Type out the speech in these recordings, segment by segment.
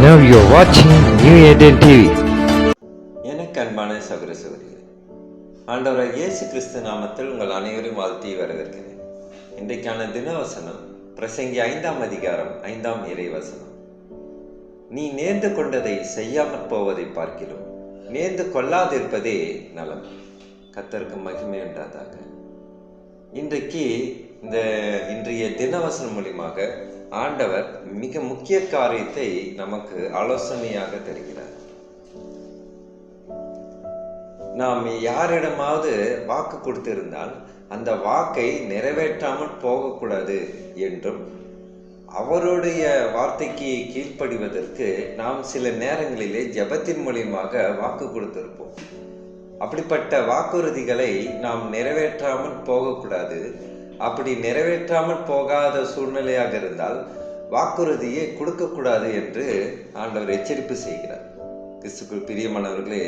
Now you're watching New Eden TV. எனக்கு அன்பான சகோதர சகோதரிகளே, ஆண்டவராகிய இயேசு கிறிஸ்து நாமத்தில் உங்கள் அனைவரும் வாழ்த்தி வரவேற்கிறேன். இன்றைக்கான தினவசனம் பிரசங்கி 5ஆம் அதிகாரம் 5ஆம் இறைவசனம். நீ நேர்ந்து கொண்டதை செய்யாமற் போவதை பார்க்கிலும் நேர்ந்து கொள்ளாதிருப்பதே நலம். கர்த்தருக்கு மகிமை உண்டாதாக. இன்றைய தினவசனம் மூலியமாக ஆண்டவர் மிக முக்கிய காரியத்தை நமக்கு ஆலோசனையாக தருகிறார். நாம் யாரிடமாவது வாக்கு கொடுத்திருந்தால் அந்த வாக்கை நிறைவேற்றாமல் போகக்கூடாது என்றும், அவருடைய வார்த்தைக்கு கீழ்ப்படிவதற்கு நாம் சில நேரங்களிலே ஜெபத்தின் மூலியமாக வாக்கு கொடுத்திருப்போம். அப்படிப்பட்ட வாக்குறுதிகளை நாம் நிறைவேற்றாமல் போகக்கூடாது. அப்படி நிறைவேற்றாமல் போகாத சூழ்நிலையாக இருந்தால் வாக்குறுதியை கொடுக்கக்கூடாது என்று ஆண்டவர் எச்சரிப்பு செய்கிறார். கிறிஸ்துக்குள் பிரியமானவர்களே,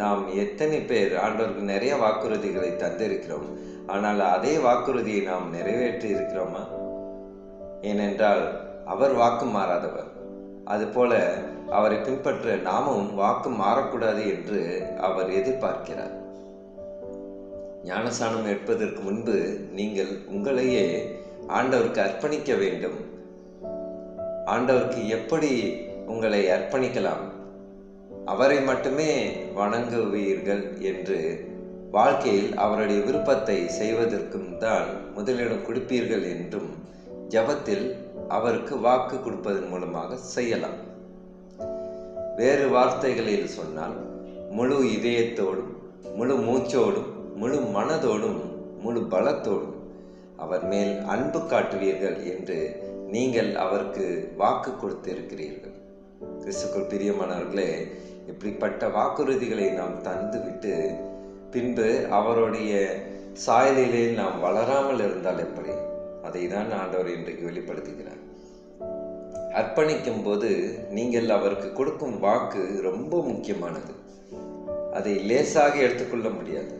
நாம் எத்தனை பேர் ஆண்டவருக்கு நிறைய வாக்குறுதிகளை தந்திருக்கிறோம், ஆனால் அதே வாக்குறுதியை நாம் நிறைவேற்றி இருக்கிறோமா? ஏனென்றால் அவர் வாக்கு மாறாதவர். அதுபோல அவரை பின்பற்ற நாமும் வாக்கு மாறக்கூடாது என்று அவர் எதிர்பார்க்கிறார். ஞானஸ்நானம் எடுப்பதற்கு முன்பு நீங்கள் உங்களையே ஆண்டவருக்கு அர்ப்பணிக்க வேண்டும். ஆண்டவருக்கு எப்படி உங்களை அர்ப்பணிக்கலாம், அவரை மட்டுமே வணங்குவீர்கள் என்று வாழ்க்கையில் அவருடைய விருப்பத்தை செய்வதற்கும் தான் முதலிடம் கொடுப்பீர்கள் என்றும் ஜெபத்தில் அவருக்கு வாக்கு கொடுப்பதன் மூலமாக செய்யலாம். வேறு வார்த்தைகளில் சொன்னால், முழு இதயத்தோடும் முழு மூச்சோடும் முழு மனதோடும் முழு பலத்தோடும் அவர் மேல் அன்பு காட்டுவீர்கள் என்று நீங்கள் அவருக்கு வாக்கு கொடுத்திருக்கிறீர்கள். கிறிஸ்துக்குள் பிரியமானவர்களே, இப்படிப்பட்ட வாக்குறுதிகளை நாம் தந்துவிட்டு பின்பு அவருடைய சாயலிலே நாம் வளராமல் இருந்தால் எப்படி? அதை தான் ஆண்டவர் இன்றைக்கு வெளிப்படுத்துகிறார். அர்ப்பணிக்கும் போது நீங்கள் அவருக்கு கொடுக்கும் வாக்கு ரொம்ப முக்கியமானது. அதை லேசாக எடுத்துக்கொள்ள முடியாது.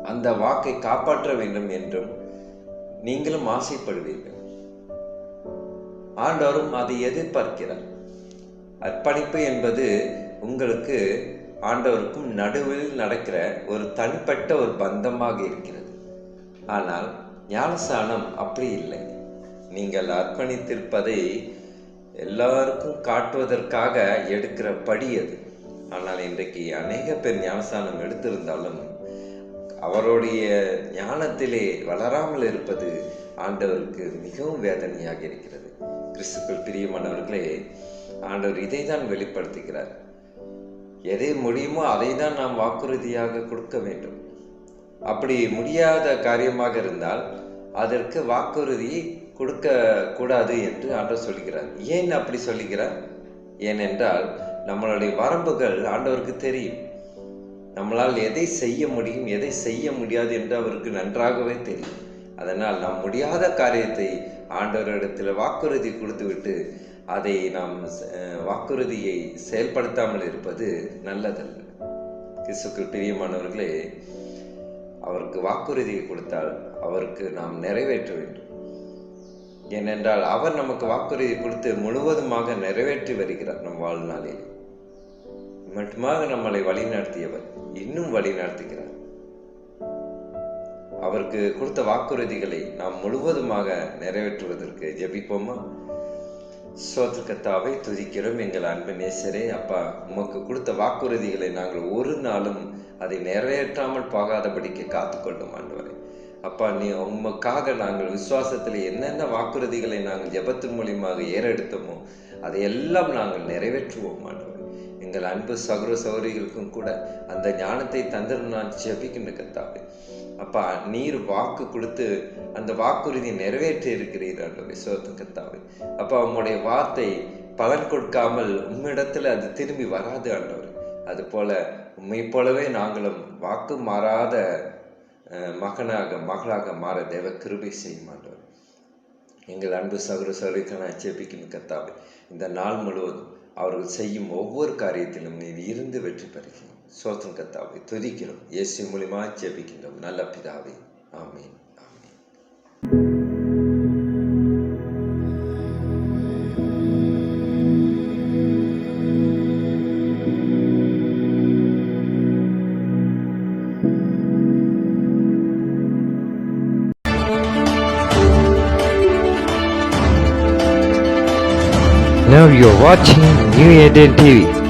அந்த வாக்கை காப்பாற்ற வேண்டும் என்றும் நீங்களும் ஆசைப்படுவீர்கள். ஆண்டவரும் அதை எதிர்பார்க்கிறார். அர்ப்பணிப்பு என்பது உங்களுக்கு ஆண்டவருக்கும் நடுவில் நடக்கிற ஒரு தனிப்பட்ட ஒரு பந்தமாக இருக்கிறது. ஆனால் ஞானஸ்நானம் அப்படி இல்லை. நீங்கள் அர்ப்பணித்திருப்பதை எல்லாருக்கும் காட்டுவதற்காக எடுக்கிற படி அது. ஆனால் இன்றைக்கு அநேக பேர் ஞானஸ்நானம் எடுத்திருந்தாலும் அவருடைய ஞானத்திலே வளராமல் இருப்பது ஆண்டவருக்கு மிகவும் வேதனையாக இருக்கிறது. கிறிஸ்துக்குள் பிரியமானவர்களே, ஆண்டவர் இதை தான் வெளிப்படுத்துகிறார். எதை முடியுமோ அதை தான் நாம் வாக்குறுதியாக கொடுக்க வேண்டும். அப்படி முடியாத காரியமாக இருந்தால் அதற்கு வாக்குறுதி கொடுக்க கூடாது என்று ஆண்டவர் சொல்கிறார். ஏன் அப்படி சொல்லுகிறார்? ஏனென்றால் நம்மளுடைய வரம்புகள் ஆண்டவருக்கு தெரியும். நம்மளால் எதை செய்ய முடியும், எதை செய்ய முடியாது என்று அவருக்கு நன்றாகவே தெரியும். அதனால் நாம் முடியாத காரியத்தை ஆண்டவரிடத்தில் வாக்குறுதி கொடுத்துவிட்டு அதை நாம் வாக்குறுதியை செயல்படுத்தாமல் இருப்பது நல்லதல்ல. கிறிஸ்துவுக்குள் பிரியமானவர்களே, அவருக்கு வாக்குறுதியை கொடுத்தால் அவருக்கு நாம் நிறைவேற்ற வேண்டும். ஏனென்றால் அவர் நமக்கு வாக்குறுதி கொடுத்து முழுவதுமாக நிறைவேற்றி வருகிறார். நம் வாழ்நாளில் மட்டுமாக நம்மளை வழிநடத்தியவர் இன்னும் வழி நடத்துகிறார். அவருக்கு கொடுத்த வாக்குறுதிகளை நாம் முழுவதுமாக நிறைவேற்றுவதற்கு ஜெபிப்போமா? கர்த்தாவை துதிக்கிறோம். எங்கள் அன்பு நேசரே, அப்பா, உமக்கு கொடுத்த வாக்குறுதிகளை நாங்கள் ஒரு நாளும் அதை நிறைவேற்றாமல் போகாதபடிக்கு காத்துக்கொள்ளும் ஆண்டவரே. அப்பா, நீ உமக்காக நாங்கள் விசுவாசத்தில் என்னென்ன வாக்குறுதிகளை நாங்கள் ஜெபத்தின் மூலியமாக ஏறெடுத்தோமோ அதையெல்லாம் நாங்கள் நிறைவேற்றுவோம் ஆண்டவரே. எங்கள் அன்பு சகோதர சகோதரிகளுக்கும் கூட அந்த ஞானத்தை தந்திரம் நான் ஜெபிக்கின்ற கர்த்தாவே. அப்பா, நீர் வாக்கு கொடுத்து அந்த வாக்குறுதி நிறைவேற்றி இருக்கிறீர் ஆண்டவரே. கர்த்தாவே, அப்பா, உம்முடைய வார்த்தை பலன் கொடுக்காமல் உம்மிடத்துல அது திரும்பி வராது ஆண்டவரே. அது போல உம்மை போலவே நாங்களும் வாக்கு மாறாத மகளாக மாற தேவ கிருபை செய்யும் ஆண்டவர். எங்கள் அன்பு சகோதர சகோதரிக்கு நான் ஜெபிக்கும் கர்த்தாவே, இந்த நாள் முழுவதும் அவர்கள் செய்யும் ஒவ்வொரு காரியத்திலும் நீர் இருந்து வெற்றி பெறுகிறோம். சோத்திரம் கர்த்தாவே, துதிக்கிறோம். இயேசு மூலமா ஜெபிக்கின்றோம் நல்ல பிதாவே. ஆமீன். ஆமீன். Now you're watching New Eden TV.